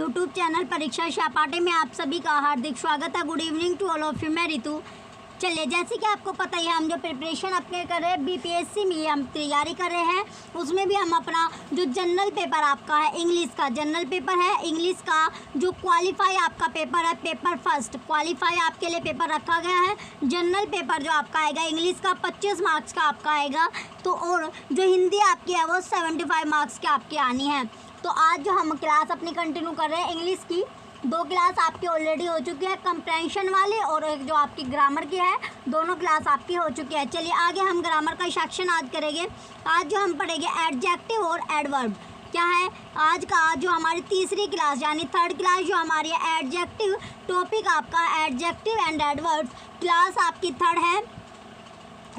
YouTube channel परीक्षा सपाटे में आप सभी का हार्दिक स्वागत है। Good evening to all of you. मैं रितु। चलिए, जैसे कि आपको पता ही है, हम जो प्रिपरेशन अपने कर रहे हैं बीपीएससी में हम तैयारी कर रहे हैं, उसमें भी हम अपना जो जनरल पेपर आपका है इंग्लिश का जनरल पेपर है, इंग्लिश का जो क्वालिफाई आपका पेपर है, पेपर फर्स्ट क्वालिफाई आपके लिए पेपर रखा गया है। जनरल पेपर जो आपका आएगा इंग्लिश का 25 मार्क्स का आपका आएगा, तो और जो हिंदी आपकी है वो 75 मार्क्स की आपकी आनी है। तो आज जो हम क्लास अपनी कंटिन्यू कर रहे हैं इंग्लिश की, 2 क्लास आपकी ऑलरेडी हो चुकी है, कंप्रेंशन वाली और एक जो आपकी ग्रामर की है, दोनों क्लास आपकी हो चुकी है। चलिए आगे हम ग्रामर का सेक्शन आज करेंगे। आज जो हम पढ़ेंगे एडजेक्टिव और एडवर्ब क्या है। आज का जो हमारी तीसरी क्लास यानी थर्ड क्लास जो हमारी है एडजेक्टिव टॉपिक आपका एडजेक्टिव एंड एडवर्ब क्लास आपकी थर्ड है।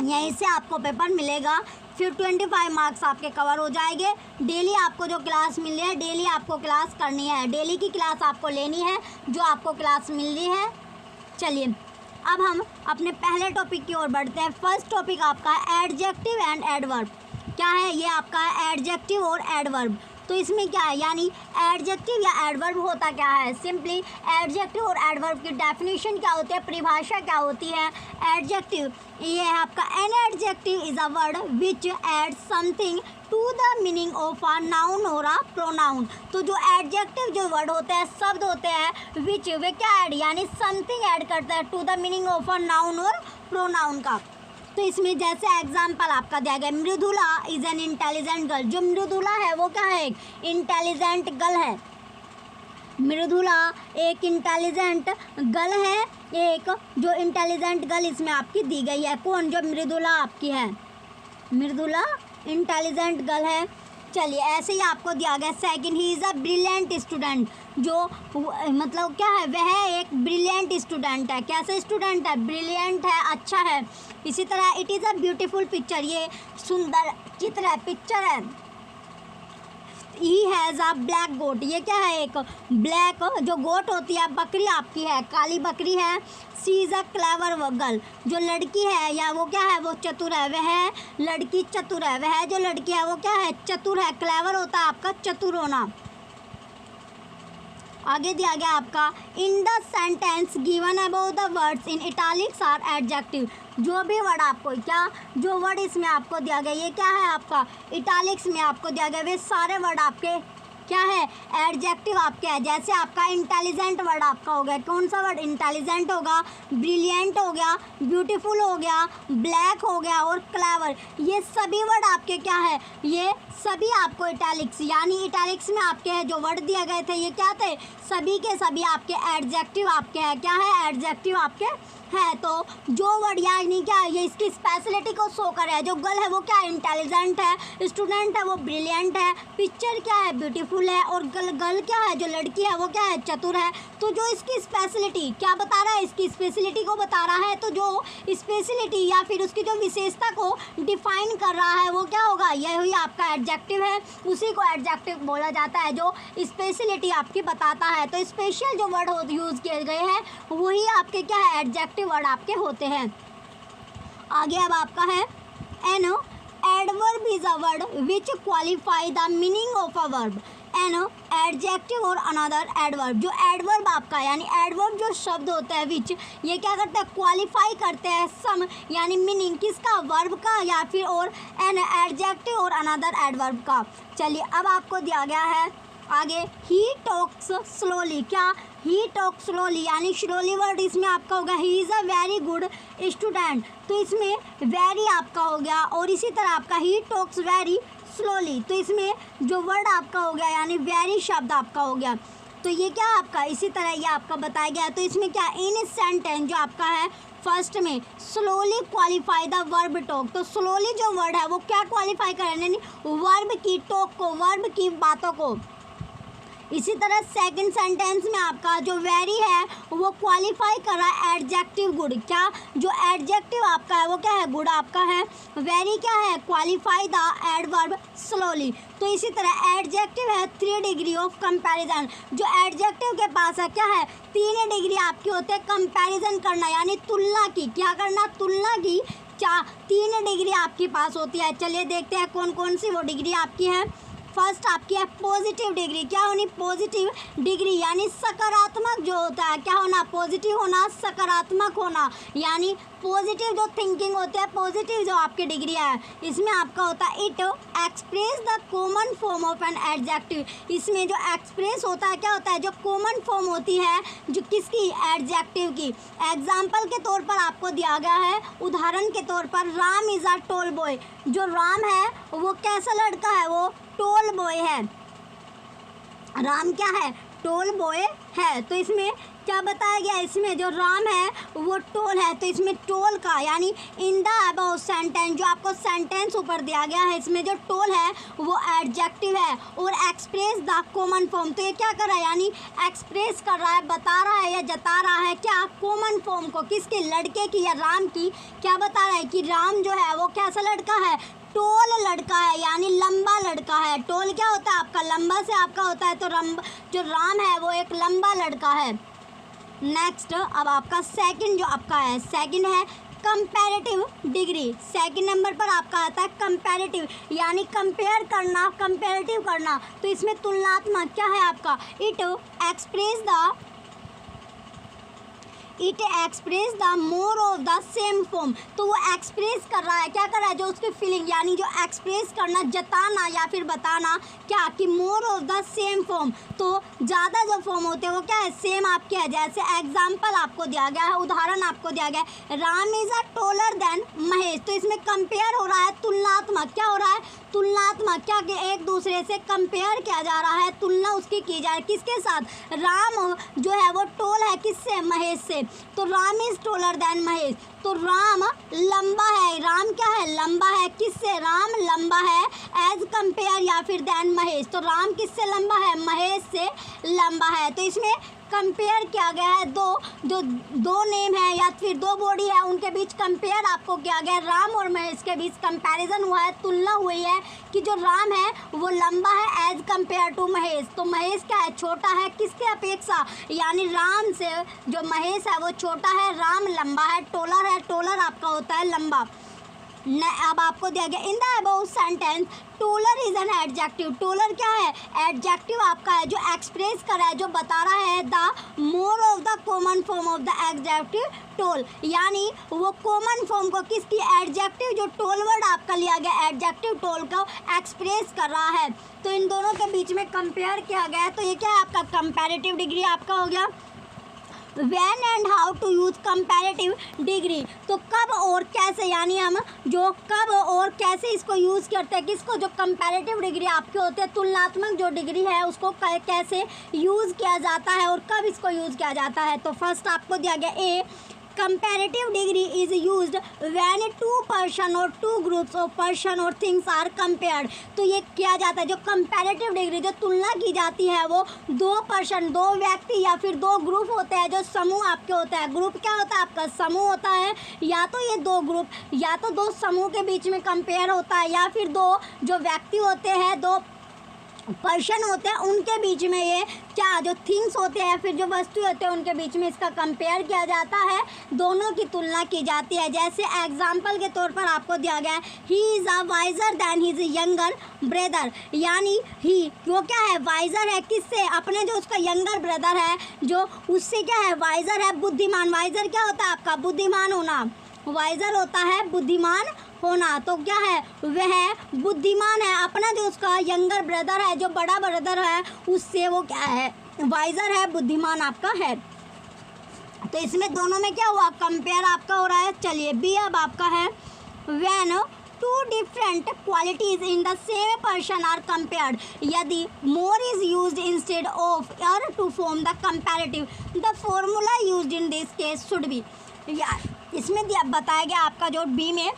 यहीं से आपको पेपर मिलेगा, फिर 25 मार्क्स आपके कवर हो जाएंगे। डेली आपको जो क्लास मिल रही है, डेली आपको क्लास करनी है, डेली की क्लास आपको लेनी है जो आपको क्लास मिल रही है। चलिए अब हम अपने पहले टॉपिक की ओर बढ़ते हैं। फर्स्ट टॉपिक आपका है एडजेक्टिव एंड एडवर्ब क्या है। ये आपका है एडजेक्टिव और एडवर्ब। तो इसमें क्या है, यानी एडजेक्टिव या एडवर्ब होता क्या है। सिंपली एडजेक्टिव और एडवर्ब की डेफिनेशन क्या होती है, परिभाषा क्या होती है। एडजेक्टिव ये है आपका an adjective is a word which add something to the meaning of a noun or a pronoun. तो जो एडजेक्टिव जो वर्ड होते हैं, शब्द होते हैं, विच वे क्या ऐड यानी समथिंग ऐड करते हैं to the meaning of a noun और प्रोनाउन का। तो इसमें जैसे एग्जाम्पल आपका दिया गया, Mridula is an intelligent girl. जो मृदुला है वो क्या है, एक इंटेलिजेंट गर्ल है। मृदुला एक इंटेलिजेंट गर्ल है। एक जो इंटेलिजेंट गर्ल इसमें आपकी दी गई है, कौन, जो मृदुला आपकी है, मृदुला इंटेलिजेंट गर्ल है। चलिए ऐसे ही आपको दिया गया second, he is a brilliant student. जो मतलब क्या है, वह एक ब्रिलियंट स्टूडेंट है। कैसे स्टूडेंट है, ब्रिलियंट है, अच्छा है। इसी तरह it is a beautiful picture, ये सुंदर चित्र है, पिक्चर है। ही हैज़ अ ब्लैक गोट, ये क्या है, एक ब्लैक जो गोट होती है बकरी आपकी है, काली बकरी है। सी इज़ अ क्लेवर गर्ल, जो लड़की है या वो क्या है, वो चतुर है, वह लड़की चतुर है। वह जो लड़की है वो क्या है, चतुर है। क्लेवर होता है आपका चतुर होना। आगे दिया गया आपका in the sentence given above the words in italics are adjective. जो भी वर्ड आपको क्या, जो वर्ड इसमें आपको दिया गया ये क्या है आपका, इटालिक्स में आपको दिया गया, वे सारे वर्ड आपके क्या है, एडजेक्टिव आपके है। जैसे आपका इंटेलिजेंट वर्ड आपका हो गया, कौन सा वर्ड, इंटेलिजेंट होगा, ब्रिलियंट हो गया, ब्यूटीफुल हो गया, ब्लैक हो गया और क्लेवर। ये सभी वर्ड आपके क्या है, ये सभी आपको इटैलिक्स यानी इटैलिक्स में आपके हैं जो वर्ड दिए गए थे, ये क्या थे, सभी के सभी आपके एडजेक्टिव आपके हैं। क्या है, एडजेक्टिव आपके है। तो जो वर्ड यानी क्या, ये इसकी स्पेशलिटी को शो कर रहा है। जो गर्ल है वो क्या है, इंटेलिजेंट है, स्टूडेंट है वो ब्रिलियंट है, पिक्चर क्या है, ब्यूटीफुल है, और गर्ल क्या है, जो लड़की है वो क्या है, चतुर है। तो जो इसकी स्पेशलिटी क्या बता रहा है, इसकी स्पेशलिटी को बता रहा है। तो जो स्पेशलिटी या फिर उसकी जो विशेषता को डिफाइन कर रहा है वो क्या होगा, यह हुई आपका एडजेक्टिव है। उसी को एडजेक्टिव बोला जाता है जो स्पेशलिटी आपकी बताता है। तो स्पेशल जो वर्ड यूज़ किए गए हैं वही आपके क्या है, एडजेक्टिव वर्ड आपके होते हैं। आगे अब आपका है an adverb is a word which qualify the meaning of a verb. An adjective और अनदर एडवर्ब। जो एडवर्ब आपका यानी एडवर्ब जो शब्द होता है विच, ये क्या करते हैं, क्वालिफाई करते हैं सम यानी मीनिंग किसका, वर्ब का, या फिर और एन एडजेक्टिव और अनदर एडवर्ब का। चलिए अब आपको दिया गया है आगे, ही टॉक्स स्लोली। क्या, ही टॉक स्लोली यानी स्लोली वर्ड इसमें आपका होगा, ही is a very good student. तो इसमें वेरी आपका हो गया, और इसी तरह आपका ही टॉक्स वेरी स्लोली। तो इसमें जो वर्ड आपका हो गया यानी वेरी शब्द आपका हो गया। तो ये क्या आपका, इसी तरह ये आपका बताया गया। तो इसमें क्या, इन सेंटेंस जो आपका है फर्स्ट में slowly qualify the verb talk. तो स्लोली जो वर्ड है वो क्या क्वालिफाई करें, वर्ब की टॉक को, वर्ब की बातों को। इसी तरह सेकंड सेंटेंस में आपका जो वेरी है वो क्वालिफाई कर रहा है एडजेक्टिव गुड। क्या, जो एडजेक्टिव आपका है वो क्या है, गुड आपका है। वेरी क्या है, क्वालिफाई द एडवर्ब स्लोली। तो इसी तरह एडजेक्टिव है 3 डिग्री ऑफ कंपैरिजन। जो एडजेक्टिव के पास है क्या है, 3 डिग्री आपकी होते हैं कंपैरिजन करना यानी तुलना की। क्या करना, तुलना की। 3 डिग्री आपके पास होती है। चलिए देखते हैं कौन कौन सी वो डिग्री आपकी है। फर्स्ट आपकी है पॉजिटिव डिग्री। क्या होनी? पॉजिटिव डिग्री, यानी सकारात्मक जो होता है, क्या होना? पॉजिटिव होना, सकारात्मक होना, यानी पॉजिटिव जो थिंकिंग होती है, पॉजिटिव जो आपकी डिग्री है, इसमें आपका होता है it express the common form of an adjective. इसमें जो एक्सप्रेस होता है, क्या होता है? जो कॉमन फॉर्म होती है, जो किसकी? एडजेक्टिव की। एग्जाम्पल के तौर पर आपको दिया गया है, उदाहरण के तौर पर, Ram is a tall boy. जो राम है वो कैसा लड़का है? वो टॉल बॉय है। राम क्या है? टॉल बॉय है। तो इसमें क्या बताया गया? इसमें जो राम है वो टॉल है, तो इसमें टॉल का, यानी इन द अबव सेंटेंस, जो आपको सेंटेंस ऊपर दिया गया है, इसमें जो टॉल है वो एडजेक्टिव है, और एक्सप्रेस द कॉमन फॉर्म। तो ये क्या कर रहा है? यानी एक्सप्रेस कर रहा है, बता रहा है या जता रहा है क्या? कॉमन फॉर्म को। किसके? लड़के की या राम की। क्या बता रहा है? कि राम जो है वो कैसा लड़का है? टॉल लड़का है, यानी लंबा लड़का है। टॉल क्या होता है आपका? लंबा से आपका होता है, तो जो राम है वो एक लंबा लड़का है। नेक्स्ट, अब आपका सेकंड जो आपका है, सेकंड है कंपैरेटिव डिग्री। सेकंड नंबर पर आपका आता है कंपैरेटिव, यानी कंपेयर करना, कंपैरेटिव करना। तो इसमें तुलनात्मक क्या है आपका? It express the more of the same form. तो वो एक्सप्रेस कर रहा है, क्या कर रहा है? जो उसकी फीलिंग, यानी जो एक्सप्रेस करना, जताना या फिर बताना, क्या? कि मोर ऑफ द सेम फॉर्म। तो ज़्यादा जो फॉर्म होते हैं वो क्या है? सेम आपके है। जैसे एग्जाम्पल आपको दिया गया है, उदाहरण आपको दिया गया है, Ram is a taller than Mahesh. तो इसमें कंपेयर हो रहा है, तुलनात्मक। क्या हो रहा है? तुलनात्मक। क्या कि एक दूसरे से कंपेयर किया जा रहा है, तुलना उसकी की जा रही है। किसके साथ? राम जो है वो टॉल है, किससे? महेश से। तो Ram is taller than Mahesh. तो राम लंबा है, राम क्या है? लंबा है। किससे? राम लंबा है एज कंपेयर या फिर देन महेश। तो राम किससे लंबा है? महेश से लंबा है। तो इसमें कंपेयर किया गया है, दो नेम है या फिर दो बॉडी है, उनके बीच कंपेयर आपको किया गया है। राम और महेश के बीच कंपैरिजन हुआ है, तुलना हुई है कि जो राम है वो लंबा है एज कंपेयर टू महेश। तो महेश क्या है? छोटा है, किसके अपेक्षा? यानी राम से जो महेश है वो छोटा है, राम लंबा है, टॉलर है। टॉलर आपका होता है लंबा। अब आपको दिया गया in the above sentence taller is an adjective. Taller क्या है? एडजेक्टिव आपका है, जो एक्सप्रेस कर रहा है, जो बता रहा है the more of the common form of the adjective tall, यानी वो कॉमन फॉर्म को, किसकी? एडजेक्टिव जो टॉल वर्ड आपका लिया गया, एडजेक्टिव टॉल को एक्सप्रेस कर रहा है। तो इन दोनों के बीच में कंपेयर किया गया है। तो ये क्या है आपका? कंपैरेटिव डिग्री आपका हो गया। When and how to use comparative degree. तो कब और कैसे, यानी हम जो कब और कैसे इसको यूज़ करते हैं, किसको? जो कंपैरेटिव डिग्री आपके होते हैं, तुलनात्मक जो डिग्री है उसको कैसे यूज़ किया जाता है और कब इसको यूज़ किया जाता है। तो फर्स्ट आपको दिया गया ए, comparative degree is used when two person or two groups of person or things are compared। तो ये किया जाता है, जो comparative degree, जो तुलना की जाती है, वो दो पर्सन, दो व्यक्ति या फिर दो ग्रुप होते हैं, जो समूह आपके होता है। ग्रुप क्या होता है आपका? समूह होता है। या तो ये दो ग्रुप या तो दो समूह के बीच में कंपेयर होता है, या फिर दो जो व्यक्ति होते हैं, दो पर्सन होते हैं, उनके बीच में ये क्या, जो थिंग्स होते हैं फिर जो वस्तु होते हैं उनके बीच में इसका कंपेयर किया जाता है, दोनों की तुलना की जाती है। जैसे एग्जाम्पल के तौर पर आपको दिया गया है, ही is a wiser than his younger brother, यानी ही वो क्या है? वाइजर है, किससे? अपने जो उसका यंगर ब्रदर है जो उससे क्या है? वाइजर है, बुद्धिमान। वाइजर क्या होता है आपका? बुद्धिमान होना। वाइजर होता है बुद्धिमान होना। तो क्या है? वह बुद्धिमान है, अपना जो उसका यंगर ब्रदर है, जो बड़ा ब्रदर है, उससे वो क्या है? वाइजर है, बुद्धिमान आपका है। तो इसमें दोनों में क्या हुआ? कंपेयर आपका हो रहा है। चलिए बी अब आपका है, when two different qualities in the same person are compared, यदि more is used instead of er to form the comparative, the formula used in this case should be. इसमें बताया गया आपका जो बी में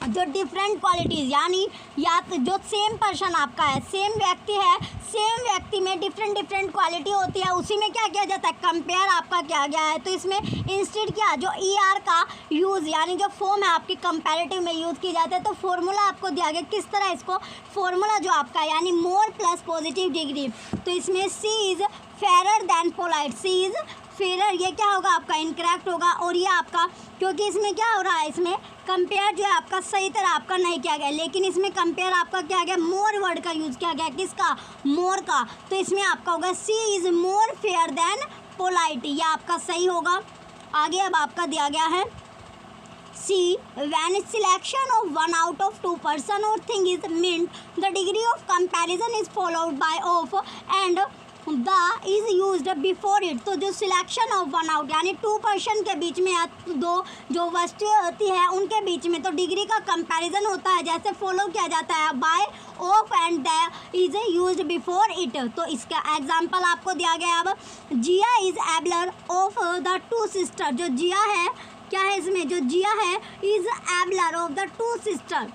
जो डिफरेंट क्वालिटीज़, यानी या तो जो सेम पर्सन आपका है, सेम व्यक्ति है, सेम व्यक्ति में डिफरेंट क्वालिटी होती है, उसी में क्या किया जाता है? कंपेयर आपका किया गया है। तो इसमें इंस्टेड क्या, जो ई आर का यूज़, यानी जो फॉर्म है आपकी कंपैरेटिव में यूज़ की जाती है। तो फॉर्मूला आपको दिया गया, किस तरह इसको फॉर्मूला जो आपका है, यानी मोर प्लस पॉजिटिव डिग्री। तो इसमें she is fairer than polite, she is fair, ये क्या होगा आपका इनकरेक्ट होगा। और ये आपका, क्योंकि इसमें क्या हो रहा है, इसमें कंपेयर जो है आपका सही तरह आपका नहीं किया गया, लेकिन इसमें कंपेयर आपका क्या गया, मोर वर्ड का यूज़ किया गया। किसका, मोर का। तो इसमें आपका होगा she is more fair than polite, ये आपका सही होगा। आगे अब आपका दिया गया है C, when selection of one out of two person or thing is meant, the degree of comparison is followed by of and the is used before it। तो जो सिलेक्शन ऑफ वन आउट यानी to person के बीच में या दो जो वस्तुएं होती है उनके बीच में तो डिग्री का कंपैरिजन होता है, जैसे फॉलो किया जाता है by of and the is used before it. तो इसका एग्जांपल आपको दिया गया। अब Zia is abler of the two sister, जो जिया है क्या है इसमें, जो जिया है is abler of the two sister.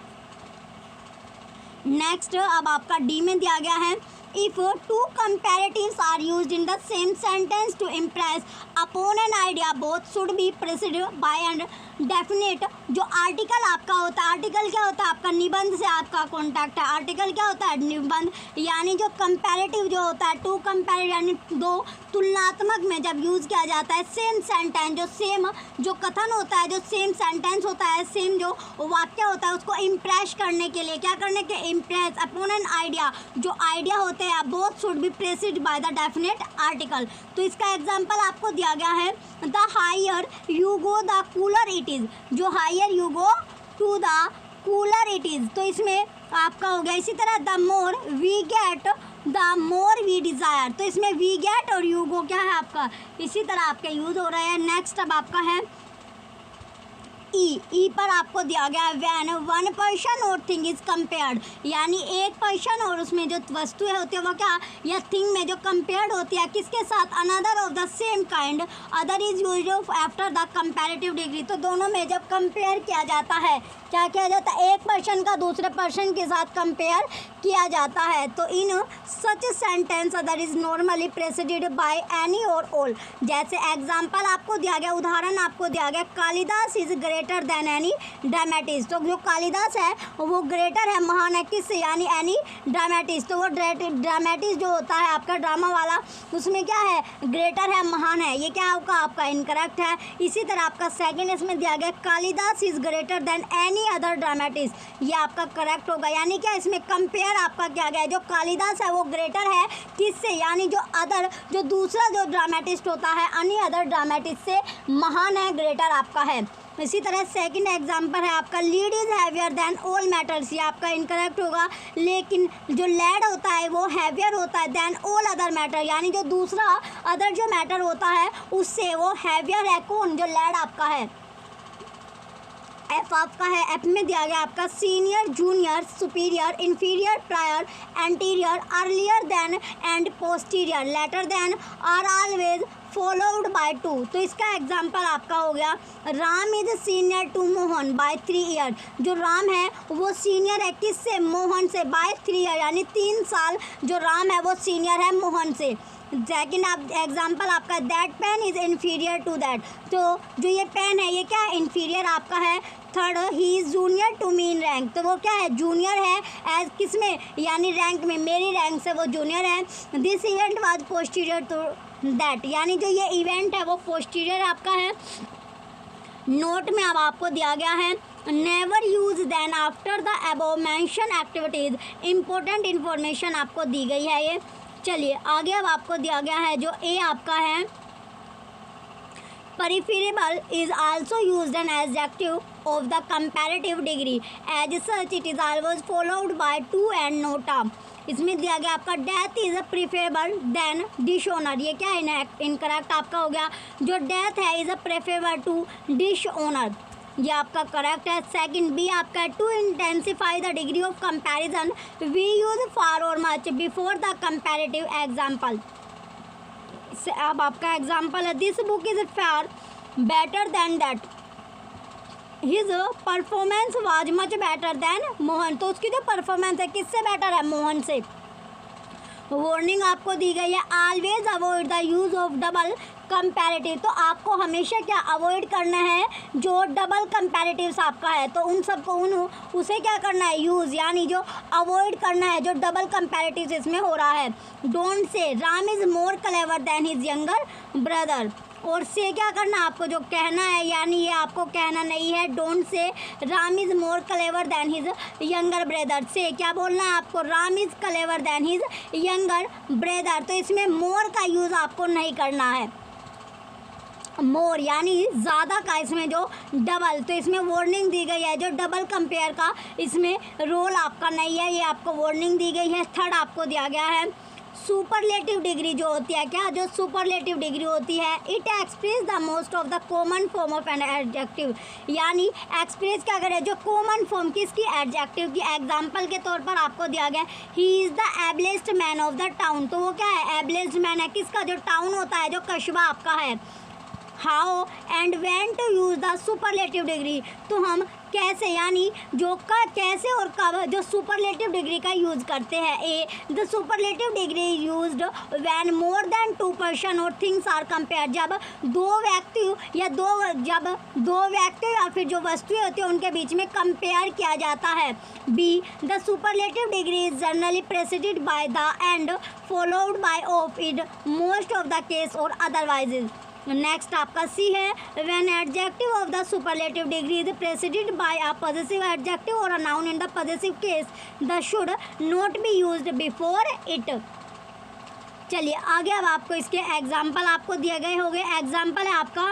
Next अब आपका डी में दिया गया है if two comparatives are used in the same sentence to impress upon an idea, both should be preceded by and definite। जो आर्टिकल आपका होता है, आर्टिकल क्या होता है आपका, निबंध से आपका कॉन्टैक्ट है। आर्टिकल क्या होता है, निबंध। यानी जो कंपैरेटिव जो होता है, टू कंपैरेटिव यानी दो तुलनात्मक में जब यूज़ किया जाता है सेम सेंटेंस, जो सेम जो कथन होता है, जो सेम सेंटेंस होता है, सेम जो वाक्य होता है, उसको इम्प्रेस करने के लिए क्या करने के, इम्प्रेस अपॉन एन आइडिया, जो आइडिया होते हैं both should be preceded by the definite article. तो इसका एग्जांपल आपको दिया गया है the higher you go the cooler it is, जो higher you go to the cooler it is. तो इसमें आपका हो गया इसी तरह the more we get the more we desire. तो इसमें वी गेट और यू गो क्या है आपका, इसी तरह आपके यूज़ हो रहे हैं। नेक्स्ट अब आपका है ई पर आपको दिया गया है van one person or thing is compared, यानी एक पर्सन और उसमें जो वस्तुएं होती है वो क्या, या थिंग में जो कंपेयर्ड होती है किसके साथ, another of the same kind, other is used after the comparative degree. तो दोनों में जब कंपेयर किया जाता है, क्या किया जाता है, एक पर्सन का दूसरे पर्सन के साथ कंपेयर किया जाता है। तो in such sentence other is normally preceded by any or all. जैसे एग्जाम्पल आपको दिया गया, उदाहरण आपको दिया गया, Kalidas is greater than any dramatist. तो जो कालिदास है वो ग्रेटर है, महान है किससे, यानी एनी ड्रामेटिस्ट। तो वो ड्रामेटिस्ट जो होता है आपका ड्रामा वाला, उसमें क्या है, ग्रेटर है, महान है। ये क्या होगा आपका इनकरेक्ट है। इसी तरह आपका सेकंड इसमें दिया गया Kalidas is greater than any other dramatist, ये आपका करेक्ट होगा। यानी क्या इसमें कंपेयर आपका क्या गया, जो कालिदास है वो ग्रेटर है किससे, यानी जो अदर जो दूसरा जो ड्रामेटिस्ट होता है एनी अदर ड्रामेटिस्ट से महान है, ग्रेटर आपका है। इसी तरह सेकंड एग्जांपल है आपका lead is heavier than all matters, ये आपका इनकरेक्ट होगा। लेकिन जो लेड होता है वो हैवियर होता है देन ऑल अदर मैटर, यानी जो दूसरा अदर जो मैटर होता है उससे वो हैवियर है, कौन, जो लेड आपका है। एफ आपका है, एफ में दिया गया आपका senior, junior, superior, inferior, prior, anterior, earlier than and posterior, later than are always followed by to. तो इसका एग्जाम्पल आपका हो गया Ram is senior to Mohan by 3 year. जो राम है वो सीनियर है किससे, मोहन से, बाय 3 ईयर, यानी 3 साल जो राम है वो सीनियर है मोहन से। सेकेंड आप एग्जाम्पल आपका that pen is inferior to that. तो जो ये पेन है ये क्या है, इन्फीरियर आपका है। Third he is junior to me in rank, तो वो क्या है, जूनियर है एज किस में, यानी रैंक में, मेरी रैंक से वो जूनियर है। This event was posterior to that, यानी जो ये इवेंट है वो पोस्टीरियर आपका है। नोट में अब आपको दिया गया है never use than after the above mentioned activities, important information आपको दी गई है ये। चलिए आगे अब आपको दिया गया है जो ए आपका है preferable is also used an adjective of the comparative degree, as such it is always followed by to and not a। इसमें दिया गया आपका death is preferable than dishonour, ये क्या है, इनकरेक्ट आपका हो गया। जो डेथ है इज प्रेफरेबल टू डिसऑनर, ये आपका करेक्ट है। सेकंड बी आपका to intensify the degree of comparison we use far or much before the comparative example. अब आपका एग्जाम्पल है this book is far better than that, his performance was much better than Mohan. तो उसकी जो performance है किससे better है, मोहन से। वार्निंग आपको दी गई है always avoid the use of double comparative. तो आपको हमेशा क्या अवॉइड करना है, जो डबल कंपैरेटिव्स आपका है तो उन सबको उसे क्या करना है, यूज़, यानी जो अवॉइड करना है जो डबल कंपैरेटिव्स इसमें हो रहा है। Don't say Ram is more clever than his younger brother. और से क्या करना आपको, जो कहना है, यानी ये आपको कहना नहीं है। Don't say Ram is more clever than his younger brother. Say क्या बोलना है आपको, Ram is clever than his younger brother. तो इसमें मोर का यूज़ आपको नहीं करना है। मोर यानी ज़्यादा का, इसमें जो डबल, तो इसमें वार्निंग दी गई है। जो डबल कंपेयर का इसमें रोल आपका नहीं है, ये आपको वार्निंग दी गई है। थर्ड आपको दिया गया है सुपरलेटिव डिग्री जो होती है, क्या जो सुपरलेटिव डिग्री होती है, it express the most of the common form of an adjective. यानी एक्सप्रेस क्या करे, जो कॉमन फॉर्म किसकी, एडजेक्टिव की। एग्जांपल के तौर पर आपको दिया गया he is the ablest man of the town. तो वो क्या है, एबलेस्ट मैन है किसका, जो टाउन होता है, जो कस्बा आपका है। How and when to use the superlative degree. तो हम कैसे, यानी जो का कैसे और कब जो सुपरलेटिव डिग्री का यूज़ करते हैं। A the superlative degree used when more than two person और थिंग्स आर कंपेयर। जब दो व्यक्ति या फिर जो वस्तुएं होती हैं उनके बीच में कंपेयर किया जाता है। B the superlative degree is generally preceded by the and followed by of in most of the case or otherwise. Next आपका सी है when adjective of the superlative degree is preceded by a possessive adjective or a noun in the possessive case the should not be used before it. चलिए आगे अब आपको इसके example आपको दिए गए होंगे। एग्जाम्पल है आपका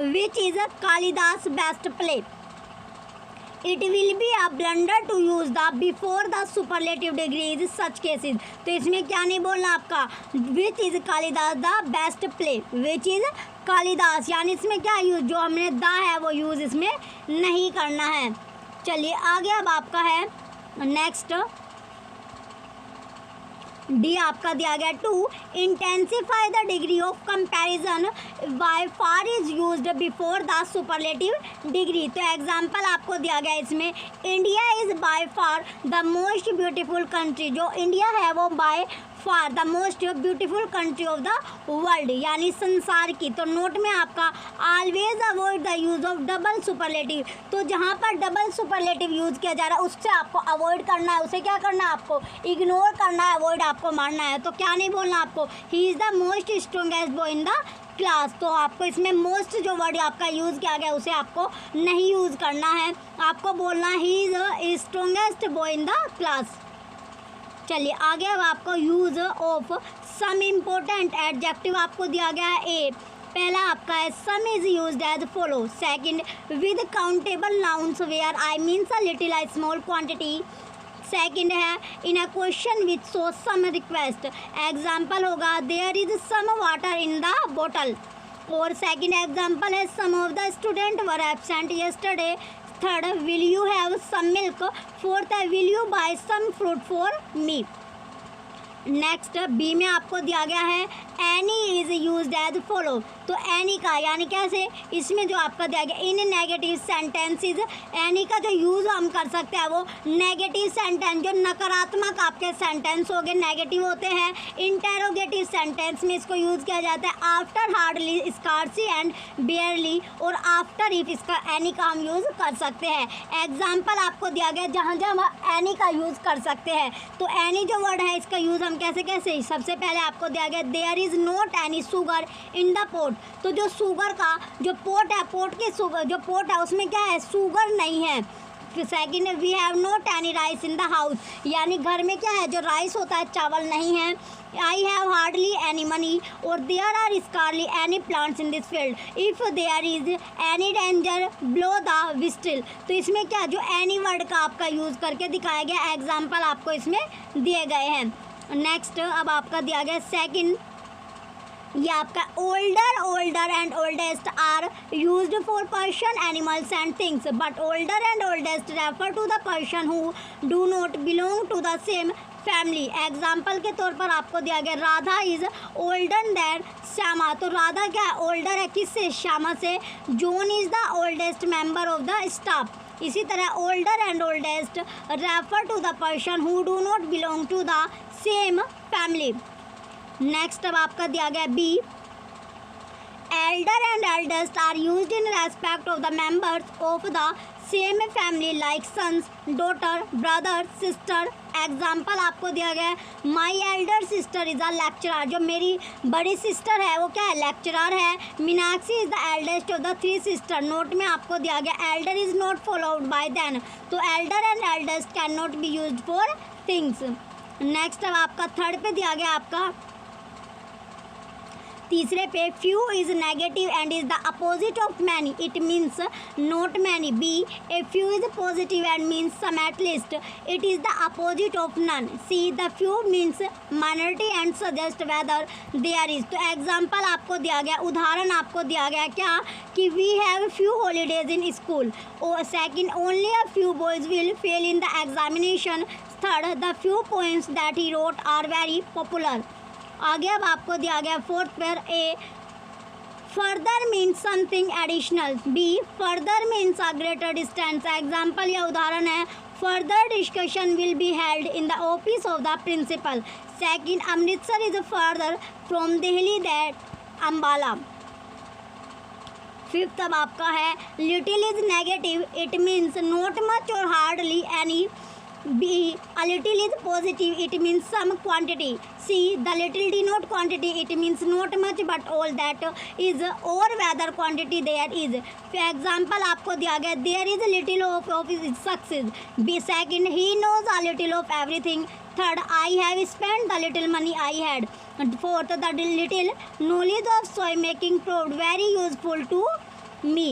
which is Kalidas best play. It will be a blunder to use the before the superlative degree is such cases. तो इसमें क्या नहीं बोलना आपका, which is Kalidas the best play, which is Kalidas, यानी इसमें क्या यूज़, जो हमने द है वो यूज़ इसमें नहीं करना है। चलिए आगे अब आपका है नेक्स्ट डी आपका दिया गया to intensify the degree of comparison by far is used before the superlative degree. तो एग्जांपल आपको दिया गया इसमें India is by far the most beautiful country. जो इंडिया है वो by far the most beautiful country of the world, यानी संसार की। तो नोट में आपका always avoid the use of double superlative. तो जहाँ पर डबल सुपरलेटिव यूज़ किया जा रहा है उससे आपको अवॉइड करना है, उसे क्या करना है आपको, इग्नोर करना है, अवॉइड आपको मारना है। तो क्या नहीं बोलना आपको, ही is the most strongest boy in the class. तो आपको इसमें मोस्ट जो वर्ड आपका यूज़ किया गया उसे आपको नहीं यूज़ करना है, आपको बोलना है ही is strongest boy in the class. चलिए आगे अब आपको use of some important adjective आपको दिया गया है। ए पहला आपका है some is used as follow. Second with countable nouns where I means a little a small quantity. Second है in a question which show some request. Example होगा there is some water in the bottle. और second example है some of the student were absent yesterday. Third will you have some milk. Fourth है will you buy some fruit for me. Next B में आपको दिया गया है any is used as follow. तो any का यानी कैसे, इसमें जो आपका दिया गया इन नेगेटिव सेंटेंसेस, एनी का जो यूज़ हम कर सकते हैं वो नेगेटिव सेंटेंस, जो नकारात्मक आपके सेंटेंस हो गए नेगेटिव होते हैं। इंटेरोगेटिव सेंटेंस में इसको यूज़ किया जाता है आफ्टर हार्डली, स्कार्सी एंड बेयरली और आफ्टर इफ, इसका एनी का हम यूज़ कर सकते हैं। एग्जाम्पल आपको दिया गया जहाँ जहाँ हम एनी का यूज़ कर सकते हैं। तो एनी जो वर्ड है इसका यूज़ हम कैसे कैसे, सबसे पहले आपको दिया गया there is not any sugar in the pot. तो जो शुगर का जो पोट है, पोट के शुगर जो पोट है उसमें क्या है, शुगर नहीं है। Second we have not any rice in the house, यानी घर में क्या है, जो राइस होता है चावल नहीं है। I have hardly any money और there are scarcely any plants in this field. If there is any danger blow the whistle. तो इसमें क्या, जो एनी वर्ड का आपका यूज़ करके दिखाया गया। एग्जाम्पल आपको इसमें दिए गए हैं। नेक्स्ट अब आपका दिया गया सेकंड, ये आपका older and oldest are used for person animals and things, but older and oldest refer to the person who do not belong to the same family. Example के तौर पर आपको दिया गया Radha is older than Shyama. तो राधा क्या है, ओल्डर है किससे, श्यामा से। John is the oldest member of the staff. इसी तरह older and oldest refer to the person who do not belong to the same family. Next अब आपका दिया गया B elder and eldest are used in respect of the members of the same family like sons, daughter, brother, sister. Example आपको दिया गया है, my elder sister is a lecturer. जो मेरी बड़ी सिस्टर है वो क्या है, लेक्चरर है। Meenakshi is the eldest of the 3 sister. Note में आपको दिया गया elder is not followed by than, तो elder and eldest can not be used for things. Next अब आपका थर्ड पे दिया गया आपका तीसरे पे, few is negative and is the opposite of many, it means not many. B, a few is positive and means some at least, it is the opposite of none. C, the few means minority and suggest whether there is. तो example आपको दिया गया, उदाहरण आपको दिया गया क्या, कि we have few holidays in school. और second, only a few boys will fail in the examination. Third, the few poems that he wrote are very popular. आगे अब आपको दिया गया fourth pair, a further means something additional. B, further means a greater distance. Example या उदाहरण है, further discussion will be held in the office of the principal. Second, Amritsar is further from Delhi that Ambala. Fifth अब आपका है, little is negative, it means not much और hardly any. B, a little is positive, it means some quantity. C, the little denote quantity, it means not much but all that is, or whether quantity there is. For example आपको दिया गया, there is a little of success. B, second, he knows a little of everything. Third, I have spent the little money I had. And fourth, the little knowledge of soy making proved very useful to me.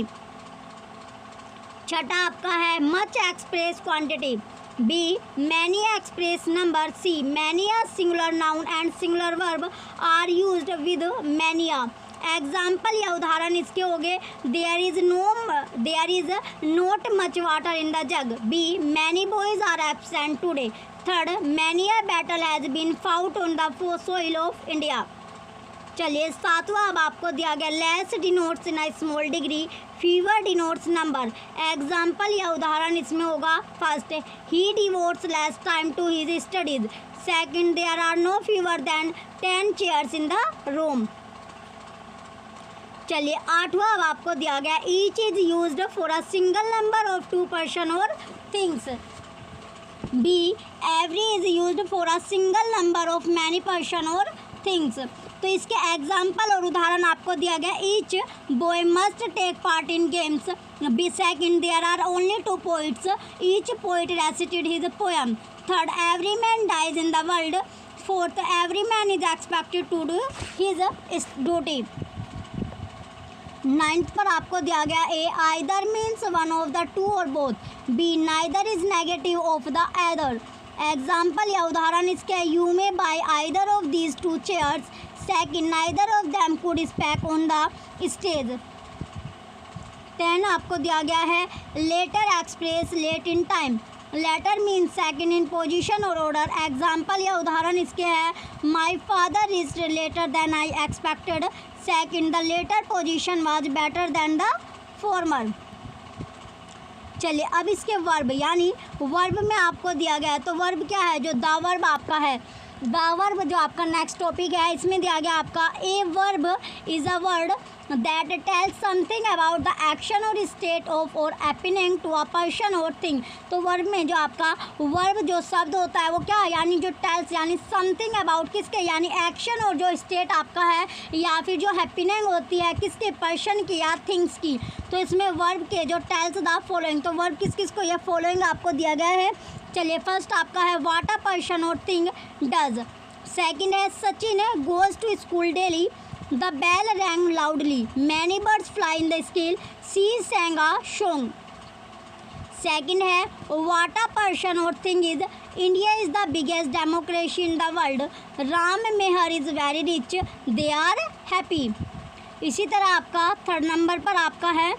छठा आपका है, much express quantity. B, many express number. C, many a singular noun and singular verb are used with many a. Example या उदाहरण इसके हो गए, there is not much water in the jug. B, many boys are absent today. Third, many a battle has been fought on the soil of India. चलिए सातवां अब आपको दिया गया, less denotes in a small degree, fewer denotes number. Example या उदाहरण इसमें होगा, first, he devotes less time to his studies. Second, there are no fewer then 10 chairs in the room. चलिए आठवां अब आपको दिया गया, each is used for a single number of 2 person और things. B, every is used for a single number of many person और things. तो इसके एग्जाम्पल और उदाहरण आपको दिया गया, each boy must take part in games. B, second, there are only 2 poets, each poet recited his poem. Third, every man dies in the world. Fourth, every man is expected to do his duty. Ninth पर आपको दिया गया, A either means one of the 2 और both. B, neither is negative of the other. Example या उदाहरण इसके, you may buy either of these 2 chairs. Second, neither of them could speak on the stage. 10 आपको दिया गया है, later express late in time. Latter means second in position और order. Example या उदाहरण इसके है, my father reached later than I expected. Second, the latter position was better than the former. चलिए अब इसके वर्ब, यानी वर्ब में आपको दिया गया है, तो वर्ब क्या है, जो द वर्ब आपका है, द वर्ब जो आपका नेक्स्ट टॉपिक है, इसमें दिया गया आपका, a verb is a word that tells something about the action और स्टेट ऑफ और happening to a person or thing. तो वर्ब में जो आपका वर्ब जो शब्द होता है वो क्या है, यानी जो टेल्स यानी समथिंग अबाउट किसके, यानी एक्शन और जो स्टेट आपका है, या फिर जो हैपनिंग होती है किसके, पर्सन की या थिंग्स की। तो इसमें वर्ब के जो टेल्स द फॉलोइंग, तो वर्ब किस किस को, यह फॉलोइंग आपको दिया गया है। चलिए फर्स्ट आपका है, what a person or thing does. Second है, Sachin goes to school daily. The bell rang loudly, many birds fly in the scale, she sang a song। Second है, what a person or thing is, India is the biggest democracy in the world, Ram Mehar is very rich, they are happy. इसी तरह आपका third number पर आपका है,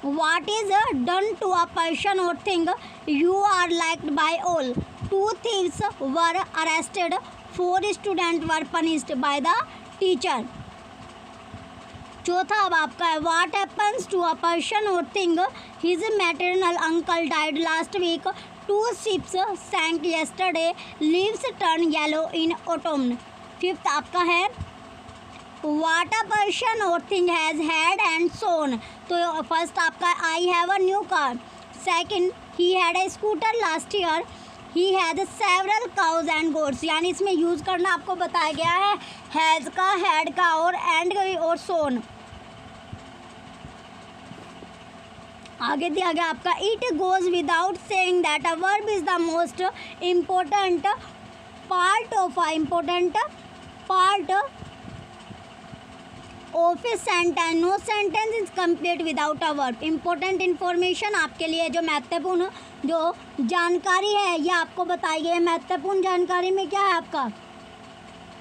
What is done to a person or thing, you are liked by all. 2 thieves were arrested, 4 students were punished by the teacher. चौथा अब आपका है, what happens to a person or thing, his maternal uncle died last week, 2 ships sank yesterday, leaves turn yellow in autumn. Fifth आपका है, what a person or thing has had and सोन। तो first आपका I have a new car. Second he had a scooter last year. He has several cause and goats, यानी इसमें use करना आपको बताया गया है हैज़ का, हैड का और एंड और सोन। आगे दिया गया आपका it goes without saying that a verb is the most important part of a sentence. No sentence is complete without a verb. Important information आपके लिए जो महत्वपूर्ण जो जानकारी है ये आपको बताई गई है। महत्वपूर्ण जानकारी में क्या है आपका,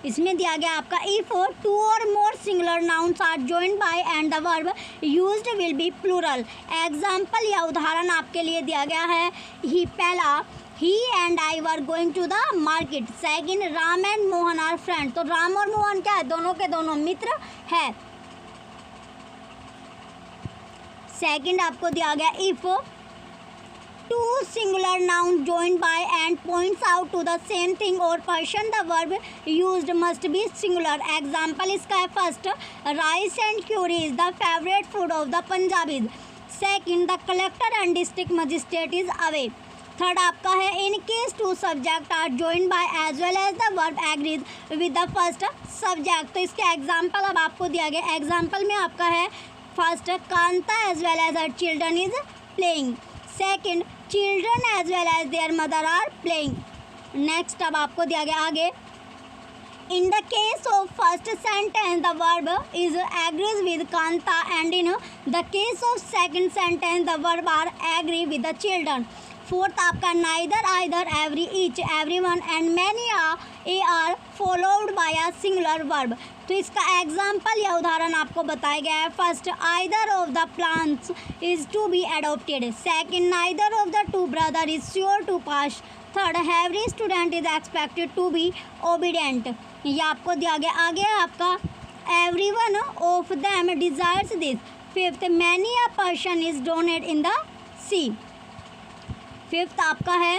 इसमें दिया गया आपका इफ टू और more singular nouns are joined by and the verb used will be plural. Example या उदाहरण आपके लिए दिया गया है ही पहला he and I were going to the market. Second Ram and Mohan are friend. तो राम और मोहन क्या है, दोनों के दोनों मित्र है। सेकंड आपको दिया गया if two singular nouns joined by and points out to the same thing or person, the verb used must be singular. Example इसका है first rice and curry is the favorite food of the Punjabis. Second the collector and district magistrate is away. Third आपका है in case two subject are joined by as well as the verb agrees with the first subject. तो इसके example अब आपको दिया गया। Example में आपका है first Kanta as well as her children is playing. Second children as well as their mother are playing. Next अब आपको दिया गया आगे in the case of first sentence the verb is agrees with Kanta and in the case of second sentence the verb are agree with the children. Fourth आपका neither either every each every one and many are followed by a singular verb. तो इसका example या उदाहरण आपको बताया गया है first either of the plants is to be adopted. Second neither of the two brother is sure to pass. Third every student is expected to be obedient. ये आपको दिया गया। आगे आपका every one of them desires this. Fifth many a person is drowned in the sea. Fifth आपका है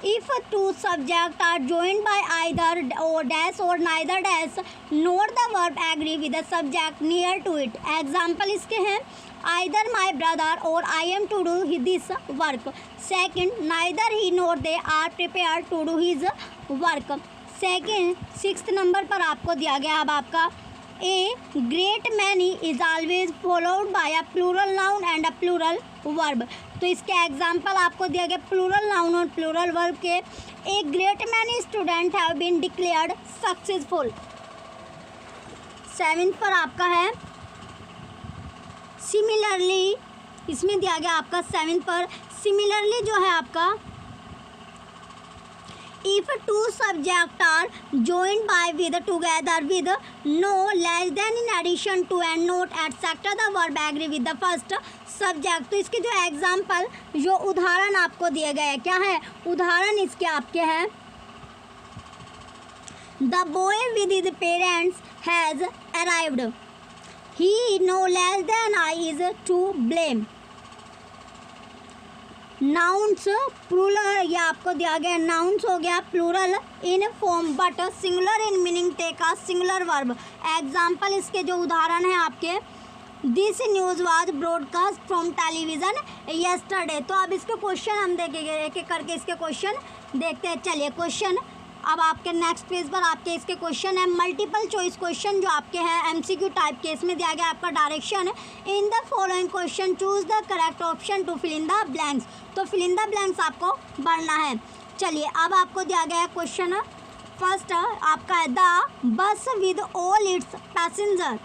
if two subject are joined by either or dash or neither dash note the verb agree with the subject near to it. Example इसके हैं either my brother or I am to do this work. Second neither he nor they are prepared to do his work. Second sixth number पर आपको दिया गया अब आपका a great many is always followed by a plural noun and a plural verb. तो इसके example आपको दिया गया प्लूरल नाउन और प्लूरल वर्ब के। A great many student have been declared successful. Seventh पर आपका है सिमिलरली, इसमें दिया गया आपका सेवेंथ पर सिमिलरली जो है आपका if two subjects are joined by with together with no less than in addition to and not etc the verb agree with the first subject। तो इसके जो एग्जाम्पल जो उदाहरण आपको दिए गए क्या है, उदाहरण इसके आपके हैं the boy with his parents has arrived. He no less than I is to blame. Nouns plural या आपको दिया गया नाउन्स हो गया plural in form but singular in meaning take a singular verb. Example इसके जो उदाहरण हैं आपके this news was broadcast from television yesterday. तो अब इसके क्वेश्चन हम देखेंगे एक एक करके इसके क्वेश्चन देखते हैं। चलिए क्वेश्चन अब आपके नेक्स्ट पेज पर आपके इसके क्वेश्चन है मल्टीपल चॉइस क्वेश्चन जो आपके हैं एमसीक्यू टाइप के। इसमें दिया गया आपका direction in the following question choose the correct option to fill in the blanks. तो फिल इन द ब्लैंक्स आपको भरना है। चलिए अब आपको दिया गया है क्वेश्चन फर्स्ट आपका है the bus with all its passenger.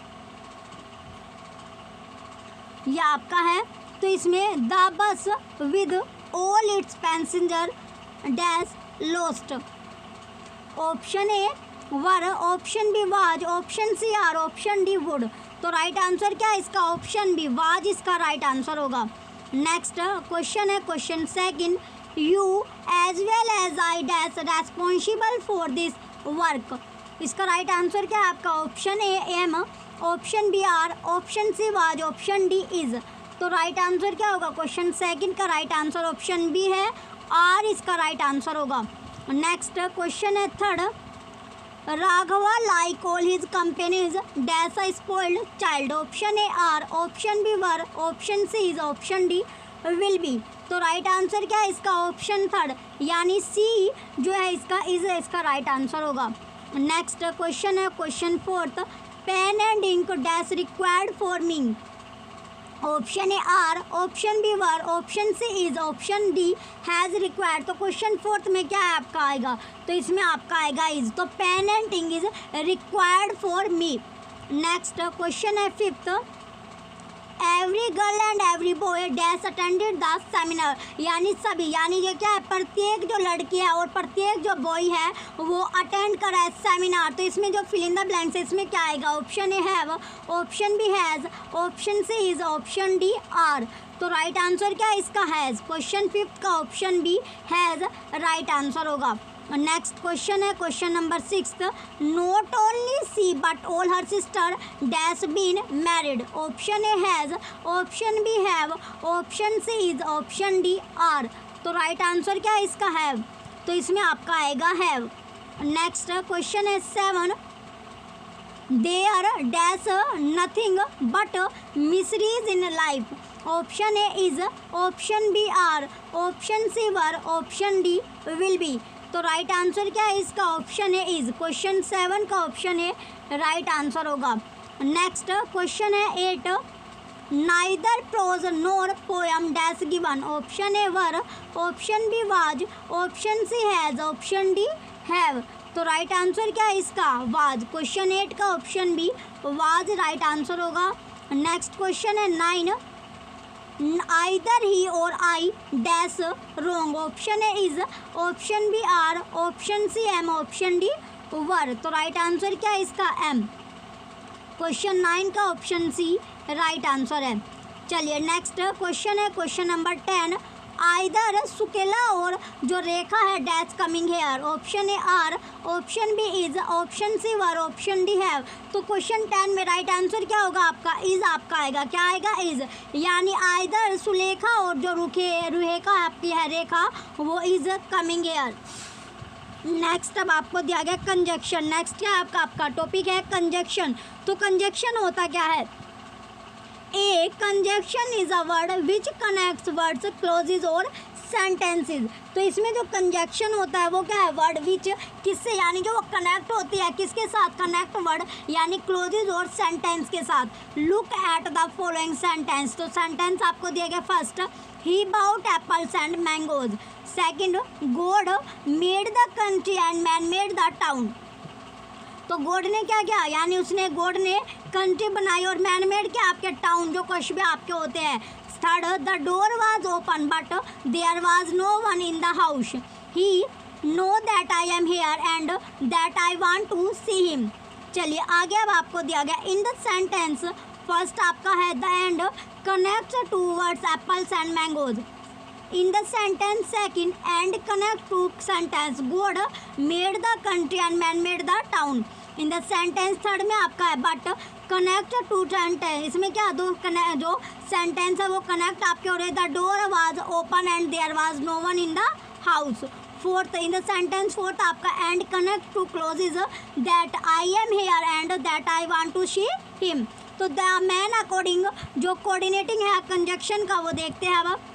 यह आपका है तो इसमें the bus with all its passenger dash lost. Option A were, option B was, option C are, option D would. तो राइट आंसर क्या है इसका, ऑप्शन बी वाज इसका राइट आंसर होगा। नेक्स्ट क्वेश्चन है question second you as well as I dash responsible for this work. इसका right answer क्या है आपका, option A am, option B are, option C was, option D is. तो right answer क्या होगा, question second का right answer option B है, are इसका राइट आंसर होगा। नेक्स्ट क्वेश्चन है third Raghava, like all his companions, dash a spoiled child. Option A are, option B were, option C is, option D will be. तो right answer क्या है इसका? Option third यानी सी जो है इसका इसका राइट आंसर होगा। नेक्स्ट क्वेश्चन है question fourth, pen and ink dash required for me. Option A are, option B were, option C is, option D has required. तो क्वेश्चन फोर्थ में क्या है आपका आएगा? तो इसमें आपका आएगा इज। तो pen and ink is required for me. Next question है fifth, every girl and every boy dash attended the seminar. यानी सभी, यानी ये क्या है? प्रत्येक जो लड़की है और प्रत्येक जो बॉय है वो अटेंड करा है सेमिनार। तो इसमें जो फिल इन द ब्लैंक्स है इसमें क्या आएगा? Option A have, option B has, option C is, option D are. तो राइट आंसर क्या है इसका? हैज़। क्वेश्चन फिफ्थ का option B has right answer होगा। नेक्स्ट क्वेश्चन है question number six, not only she but all her sister dash been married. Option A has, option B have, option C is, option D are. तो right answer क्या है इसका? Have. तो इसमें आपका आएगा हैव। नेक्स्ट क्वेश्चन है seven, there dash nothing but miseries in life. Option A is, option B are, option C were, option D will be. तो राइट आंसर क्या है इसका? Option A is. Question seven का option A right answer होगा। Next question है eight, neither prose nor poem dash given. Option A were, option B was, option C has, option D have. तो right answer क्या है इसका? Was. Question eight का option B was right answer होगा। Next question है nine, either he or I dash wrong। Option A is, option B are, option C am, option D were. तो right answer क्या है इसका? Am. Question nine का option C right answer है। चलिए next question है question number 10, either Sukela और जो रेखा है dash coming here. Option A are, option B is, option C were, option D have. तो क्वेश्चन 10 में राइट आंसर क्या होगा आपका? इज आपका आएगा। क्या आएगा? इज। यानी आइदर सुलेखा और जो रुहेखा आपकी है रेखा वो इज कमिंग हेयर। नेक्स्ट अब आपको दिया गया कंजक्शन। नेक्स्ट क्या है आपका टॉपिक है कंजक्शन। तो कंजक्शन होता क्या है? A conjunction is a word which connects words, clauses और सेंटेंसेस। तो इसमें जो कंजक्शन होता है वो क्या है? वर्ड विच किससे, यानी जो वो कनेक्ट होती है किसके साथ? कनेक्ट वर्ड यानी क्लोजेज और सेंटेंस के साथ। Look at the following sentence. तो सेंटेंस आपको दिया गया first, he bought apples and mangoes. Second, God made the country and man made the town. तो गॉड ने क्या किया? यानी गॉड ने कंट्री बनाई और मैन मेड क्या? आपके टाउन जो कस्बे आपके होते हैं। Third, the door was open but there was no one in the house. He know that I am here and that I want to see him. चलिए आगे अब आपको दिया गया इन द सेंटेंस, फर्स्ट आपका है the and connects two words apples and mangoes. In the sentence second, and connect to sentence, God made the country and man made the town. In the sentence third में आपका है but connect to sentence। इसमें क्या दो जो sentence है वो connect आपके हो रहे हैं। The door was open and there was no one in the house। Fourth, in the sentence fourth आपका and connect to clauses that I am here and that I want to see him। तो the man according जो coordinating है conjunction का वो देखते हैं अब।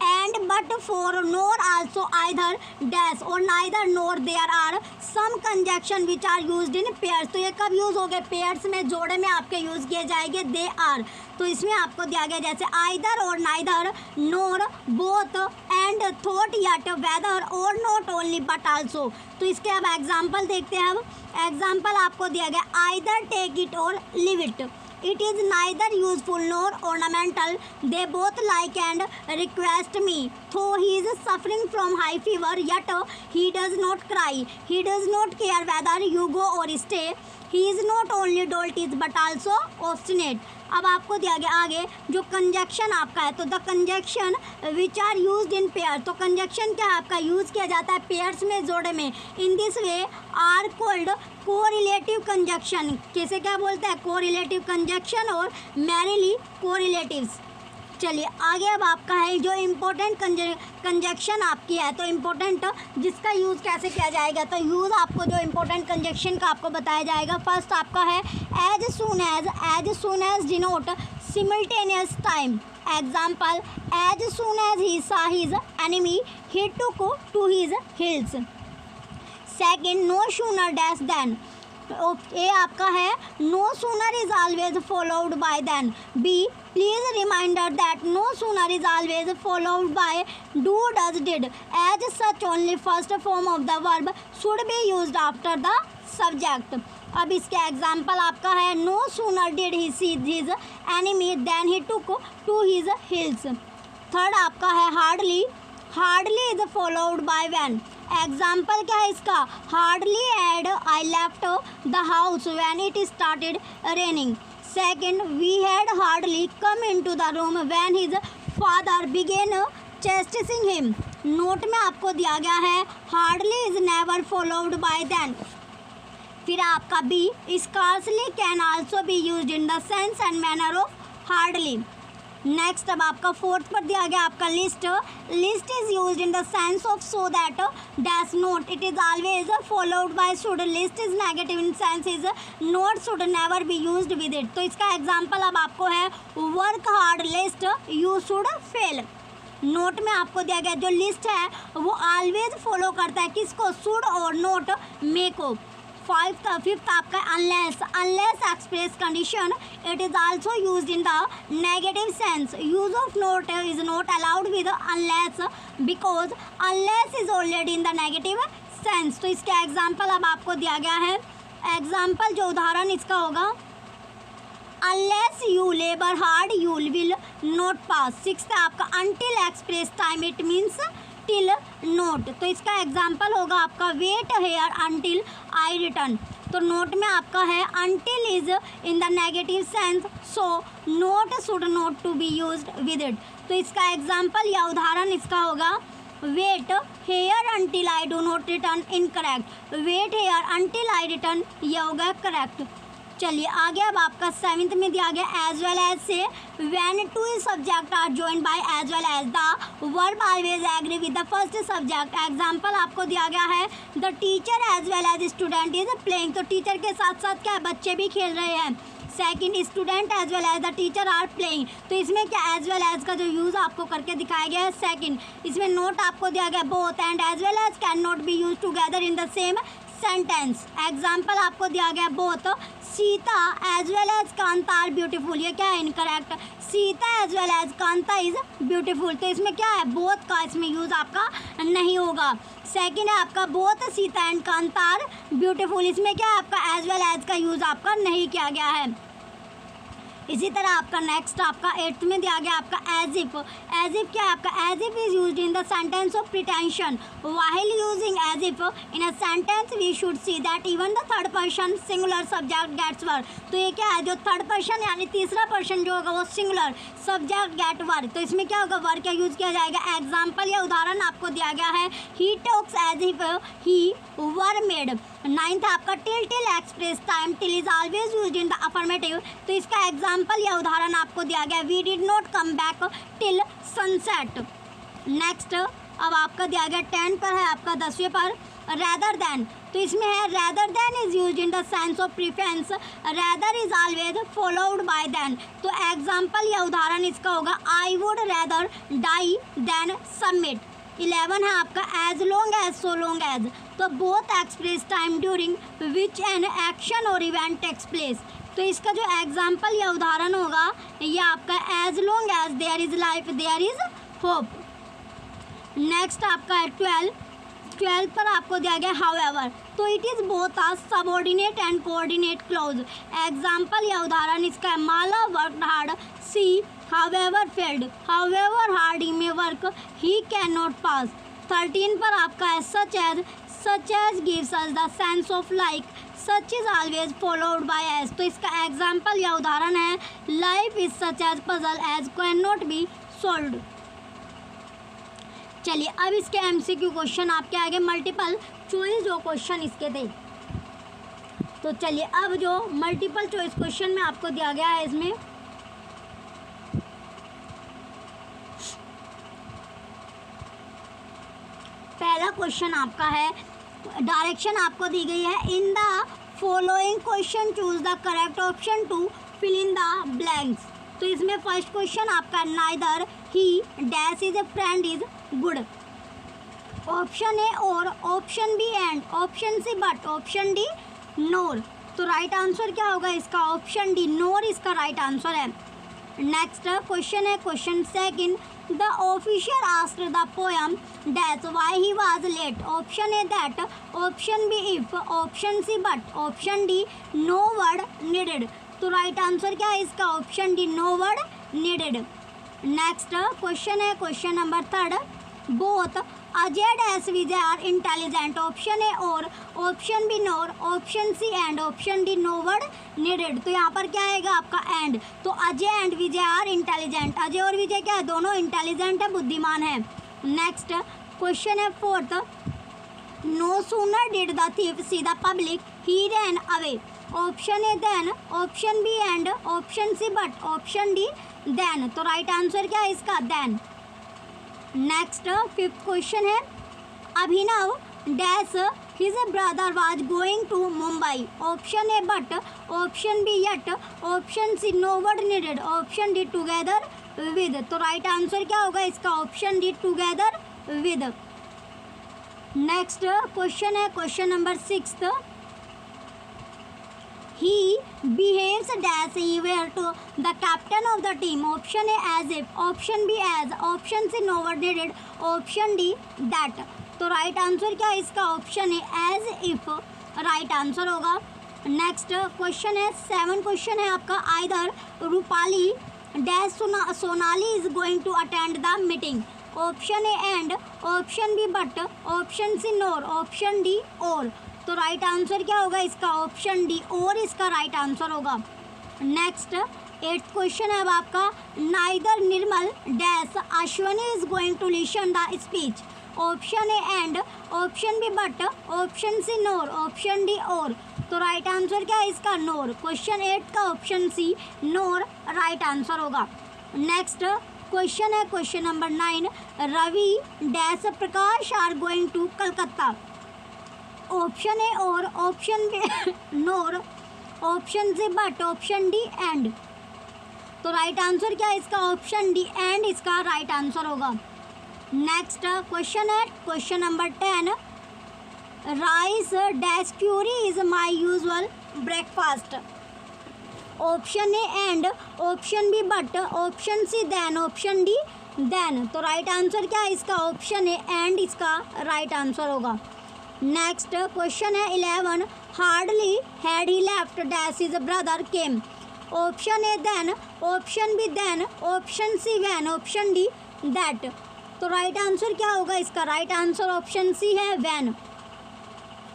and but for nor also either dash और neither nor there are some conjunction which are used in pairs। तो ये कब यूज़ हो गए? पेयर्स में, जोड़े में आपके यूज़ किए जाएंगे they are। तो इसमें आपको दिया गया जैसे either और neither, nor, both, and, thought, yet, whether और not only but also। तो इसके अब एग्जाम्पल देखते हैं। अब एग्जाम्पल आपको दिया गया either take it और leave it। It is neither useful nor ornamental. They both like and request me. Though he is suffering from high fever, yet he does not cry. He does not care whether you go or stay. He is not only doltish but also obstinate। अब आपको दिया गया आगे जो conjunction आपका है। तो the conjunction which are used in pair. तो कंजक्शन क्या आपका यूज़ किया जाता है पेयर्स में, जोड़े में। In this way are called correlative conjunction. किसे क्या बोलते हैं? कोरिलेटिव कंजक्शन और मैरिली कोरिलेटिव्स। चलिए आगे अब आपका है जो इम्पोर्टेंट कंजक्शन आपकी है, तो इम्पोर्टेंट जिसका यूज़ कैसे किया जाएगा, तो यूज़ आपको जो इम्पोर्टेंट कंजक्शन का आपको बताया जाएगा। फर्स्ट आपका है as soon as denote simultaneous time. Example, as soon as he saw his enemy he took to his heels. Second, no sooner dash than. A आपका है no sooner is always followed by than. B, please reminder that no sooner is always followed by do does did. As such only first form of the verb should be used after the subject. अब इसके example आपका है no sooner did he see his enemy than he took to his heels. Third आपका है hardly is followed by when. Example क्या है इसका, hardly had I left the house when it started raining. Second, we had hardly come into the room when his father began chastising him. Note में आपको दिया गया है hardly is never followed by than. फिर आपका B, scarcely can also be used in the sense and manner of hardly. Next अब आपका fourth पर दिया गया आपका list is used in the sense of so that dash note it is always followed bye should. List is negative in sense is note should never be used with it. तो इसका example अब आपको है work hard list you should fail. Note में आपको दिया गया जो लिस्ट है वो ऑलवेज फॉलो करता है किसको, शुड और नोट मे को। फिफ्थ आपका unless express condition it is also used in the negative sense. Use of note is not allowed with unless because unless is already in the negative sense. तो इसका example अब आपको दिया गया है। एग्जांपल जो उदाहरण इसका होगा, unless you labour hard you will not pass. Sixth आपका until express time it means till not. तो इसका एग्जांपल होगा आपका wait here until I return. तो नोट में आपका है until is in the negative sense so not should not to be used with it. तो इसका एग्जांपल या उदाहरण इसका होगा wait here until I do not return incorrect. Wait here until I return ये होगा करेक्ट। चलिए आगे अब आपका सेवेंथ में दिया गया as well as say when two subject are joined by as well as the verb always agree with the first subject. Example आपको दिया गया है the teacher as well as student is playing. तो teacher के साथ साथ क्या बच्चे भी खेल रहे हैं। Second, student as well as the teacher are playing. तो इसमें क्या एज वेल एज का जो यूज़ आपको करके दिखाया गया है। सेकंड, इसमें नोट आपको दिया गया both and as well as can not be use together in the same sentence. Example आपको दिया गया both Sita as well as Kanta are beautiful. ये क्या है incorrect. Sita as well as Kanta is beautiful. तो इसमें क्या है बोथ का इसमें यूज़ आपका नहीं होगा। सेकंड है आपका both Sita and Kanta are beautiful. इसमें क्या है आपका एज वेल एज का यूज़ आपका नहीं किया गया है। इसी तरह आपका नेक्स्ट आपका एट्थ में दिया गया आपका एज इफ क्या है आपका as if is used in the sentence of pretension. While using as if in a sentence we should see that even the third person singular subject gets verb. तो ये क्या है जो थर्ड पर्सन यानी तीसरा पर्सन जो होगा वो सिंगुलर सब्जेक्ट गेट वर्ब। तो इसमें क्या होगा वर्ब का यूज किया जाएगा। एग्जाम्पल या उदाहरण आपको दिया गया है he talks as if he were mad. Ninth आपका till express time till is always used in the affirmative. तो इसका एग्जाम्पल या उदाहरण आपको दिया गया we did not come back till sunset. Next अब आपका दिया गया 10 पर है आपका 10वें पर रैदर देन। तो इसमें है rather than is used in the sense of preference. Rather is always followed by than. तो एग्जाम्पल या उदाहरण इसका होगा I would rather die than submit. 11 है आपका as long as so long as. तो both express time during which an action और event takes place. तो इसका जो एग्जाम्पल या उदाहरण होगा ये आपका as long as there is life there is hope. Next आपका है 12 पर आपको दिया गया हाउएवर। तो it is both a subordinate and coordinate clause. Example या उदाहरण इसका है Mala worked hard she however failed. However hard he may work he can not pass. 13 पर आपका है such as gives us the sense of like such is always followed by as. तो इसका example या उदाहरण है life is such as puzzle as can not B solved. चलिए अब इसके एमसीक्यू क्वेश्चन आपके आगे मल्टीपल चॉइस जो क्वेश्चन इसके थे। तो चलिए अब जो मल्टीपल चॉइस क्वेश्चन में आपको दिया गया है इसमें पहला क्वेश्चन आपका है, डायरेक्शन आपको दी गई है, in the following question choose the correct option to fill in the blanks. तो इसमें फर्स्ट क्वेश्चन आपका neither he dash is a friend is good, option A or, option B and, option C but, option D nor. तो right answer क्या होगा इसका, option D nor इसका right answer है। Next question है question second, the officer asked the poem dash why he was late, option A that, option B if, option C but, option D no word needed. तो right answer क्या है इसका, option D no word needed. Next question है question number third, both Ajay dash Vijay are intelligent, option A or, option B nor, option C and, option D no word needed. तो यहाँ पर क्या आएगा आपका एंड। तो Ajay and Vijay are intelligent, Ajay और विजय क्या है, दोनों इंटेलिजेंट है, बुद्धिमान है। नेक्स्ट क्वेश्चन है fourth, no sooner did the thief see the public he ran away, option A then, option B and, option C but, option D then. तो राइट आंसर क्या है इसका, देन। नेक्स्ट फिफ्थ क्वेश्चन है, Abhinav dash his brother was going to Mumbai, option A but, option B yet, option C no word needed, option D together with. तो right answer क्या होगा इसका, option D together with. Next question है question number sixth, he behaves dash he were to the captain of the team, option A as if, option B as, option C no word needed, option D that। तो right answer क्या है इसका, option A as if right answer होगा। Next question है seven question है आपका, either Rupali dash Sonali is going to attend the meeting, option A and, option B but, option C nor, option D or. तो right answer क्या होगा इसका, option D or इसका right answer होगा। Next eighth question है अब आपका, neither Nirmal dash Ashwani is going to listen the speech, option A and, option B but, option C nor, option D or. तो राइट आंसर क्या है इसका, नोर। क्वेश्चन 8 का option C nor right answer होगा। Next question है question number 9, Ravi dash Prakash are going to Calcutta, option A or, option B nor, option C but, option D and. तो right answer क्या है इसका, ऑप्शन डी एंड इसका right answer होगा। Next question है question number 10, rice dash puri is my usual breakfast, option A and, option B but, option C than, option D then. तो right answer क्या है इसका, ऑप्शन ए एंड इसका right answer होगा। Next question है 11, hardly had he left dash his brother came, option A then, option B than, option C when, option D that. तो right answer क्या होगा इसका, राइट आंसर ऑप्शन सी है van.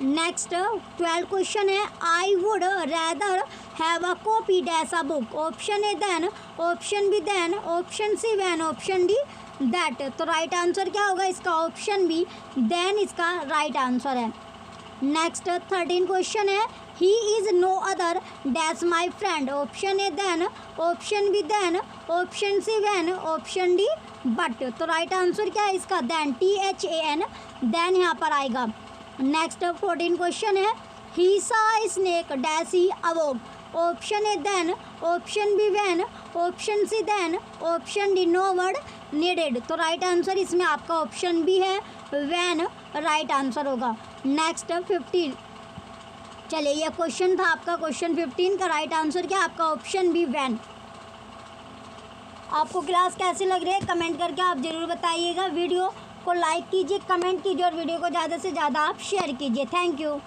Next 12 question है, I would rather have a copy dash a book, option A then, option B than, option C when, option D that. तो right answer क्या होगा इसका, option B than इसका right answer है। Next 13 question है, ही is no other dash my friend, option A then, option B than, option C when, option D but. तो right answer क्या है इसका, देन, THAN देन यहाँ पर आएगा। नेक्स्ट 14 क्वेश्चन है, he saw snake dash he awoke, option A then, option B when, option C than, option D no word needed. तो right answer इसमें आपका ऑप्शन बी है वैन राइट आंसर होगा। Next 15, चलिए यह क्वेश्चन था आपका क्वेश्चन 15 का राइट आंसर क्या आपका, ऑप्शन बी वैन। आपको क्लास कैसी लग रही है कमेंट करके आप ज़रूर बताइएगा। वीडियो को लाइक कीजिए, कमेंट कीजिए और वीडियो को ज़्यादा से ज़्यादा आप शेयर कीजिए। Thank you.